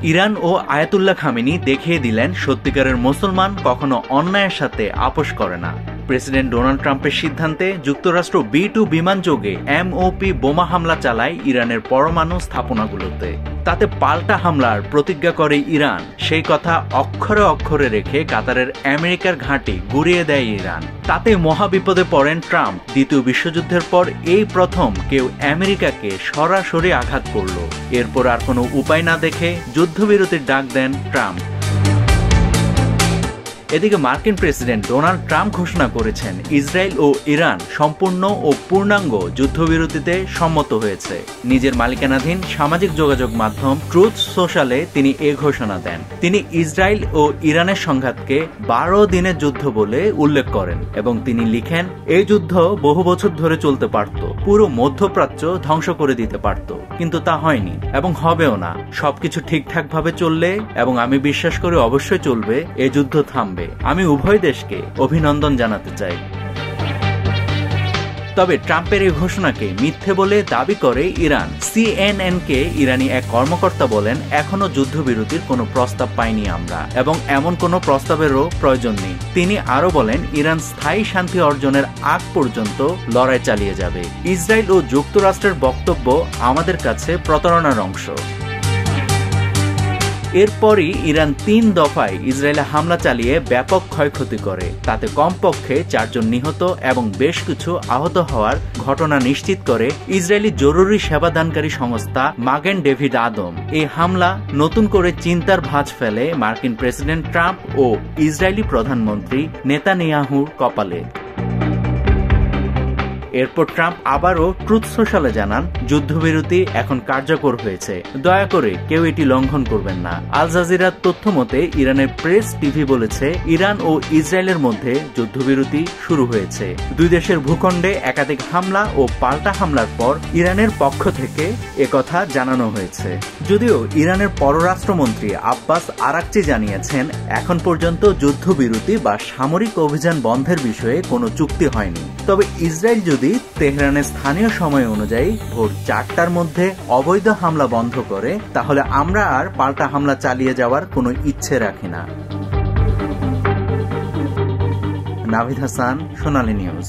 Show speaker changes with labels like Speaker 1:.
Speaker 1: Iran ও Ayatollah Khamenei দেখিয়ে দিলেন সত্যিকারের মুসলমান কখনো অন্যায়ের সাথে আপোষ করে না। প্রেসিডেন্ট ডোনাল্ড ট্রাম্পের সিদ্ধান্তে যুক্তরাষ্ট্র B-2 বিমানযোগে MOP বোমা হামলা চালায় ইরানের পরমাণু স্থাপনাগুলোতে। তাতে পাল্টা হামলার প্রতিজ্ঞা করে ইরান। সেই কথা অক্ষরে অক্ষরে রেখে কাতারের আমেরিকার ঘাঁটি গুঁড়িয়ে দেয় ইরান। তাতে মহাবিপদে পড়েন ট্রাম্প। দ্বিতীয় বিশ্বযুদ্ধের পর এই প্রথম কেউ আমেরিকাকে সরাসরি আঘাত করল। এরপর আর কোনো উপায় না দেখে যুদ্ধবিরতির ডাক দেন ট্রাম্প। এদিকে মার্কিন প্রেসিডেন্ট ডোনাল্ড ট্রাম্প ঘোষণা করেছেন ইসরায়েল ও ইরান সম্পূর্ণ ও পূর্ণাঙ্গ যুদ্ধবিরতিতে সম্মত হয়েছে। নিজের মালিকানাধীন সামাজিক যোগাযোগ মাধ্যম ট্রুথ সোশ্যালে তিনি এ ঘোষণা দেন। তিনি ইসরায়েল ও ইরানের সংঘাতকে 12 দিনের যুদ্ধ বলে উল্লেখ করেন এবং তিনি লিখেন, এই যুদ্ধ বহু বছর ধরে চলতে পারত, পুরো মধ্যপ্রাচ্য ধ্বংস করে দিতে পারত, কিন্তু তা হয়নি এবং হবেও না। সবকিছু ঠিকঠাকভাবে চললে, এবং আমি বিশ্বাস করি অবশ্যই চলবে, এই যুদ্ধ থামবে। আমি উভয় দেশকে অভিনন্দন জানাতে চাই। তবে ট্রাম্পের এই ঘোষণাকে মিথ্যে বলে দাবি করে ইরান। CNN-কে ইরানি এক কর্মকর্তা বলেন, এখনো যুদ্ধবিরতির কোনো প্রস্তাব পাইনি আমরা, এবং এমন কোনো প্রস্তাবেরও প্রয়োজন নেই। তিনি আরো বলেন, ইরান স্থায়ী শান্তি অর্জনের আগ পর্যন্ত লড়াই চালিয়ে যাবে। ইসরায়েল ও যুক্তরাষ্ট্রের বক্তব্য আমাদের কাছে প্রতারণার অংশ। এরপরই ইরান 3 দফায় ইসরায়েলে হামলা চালিয়ে ব্যাপক ক্ষয়ক্ষতি করে। তাতে কমপক্ষে 4 জন নিহত এবং বেশ কিছু আহত হওয়ার ঘটনা নিশ্চিত করে ইসরায়েলি জরুরি সেবাদানকারী সংস্থা মাগেন ডেভিড আদম। এই হামলা নতুন করে চিন্তার ভাঁজ ফেলে মার্কিন প্রেসিডেন্ট ট্রাম্প ও ইসরায়েলি প্রধানমন্ত্রী নেতানিয়াহুর কপালে। এরপর ট্রাম্প আবারও ট্রুথ সোশ্যালে জানান, যুদ্ধবিরতি এখন কার্যকর হয়েছে, দয়া করে কেউ এটি লঙ্ঘন করবেন না। আল জাজিরার তথ্য মতে ইরানের প্রেস টিভি বলেছে, ইরান ও ইসরায়েলের মধ্যে যুদ্ধবিরতি শুরু হয়েছে। দুই দেশের ভূখণ্ডে একাধিক হামলা ও পাল্টা হামলার পর ইরানের পক্ষ থেকে একথা জানানো হয়েছে। যদিও ইরানের পররাষ্ট্রমন্ত্রী আব্বাস আরাকচি জানিয়েছেন, এখন পর্যন্ত যুদ্ধবিরতি বা সামরিক অভিযান বন্ধের বিষয়ে কোনো চুক্তি হয়নি। তবে ইসরায়েল যদি তেহরানের স্থানীয় সময় অনুযায়ী ভোর 4টার মধ্যে অবৈধ হামলা বন্ধ করে, তাহলে আমরা আর পাল্টা হামলা চালিয়ে যাওয়ার কোনো ইচ্ছে রাখি না। নাভিদ হাসান, সোনালী নিউজ।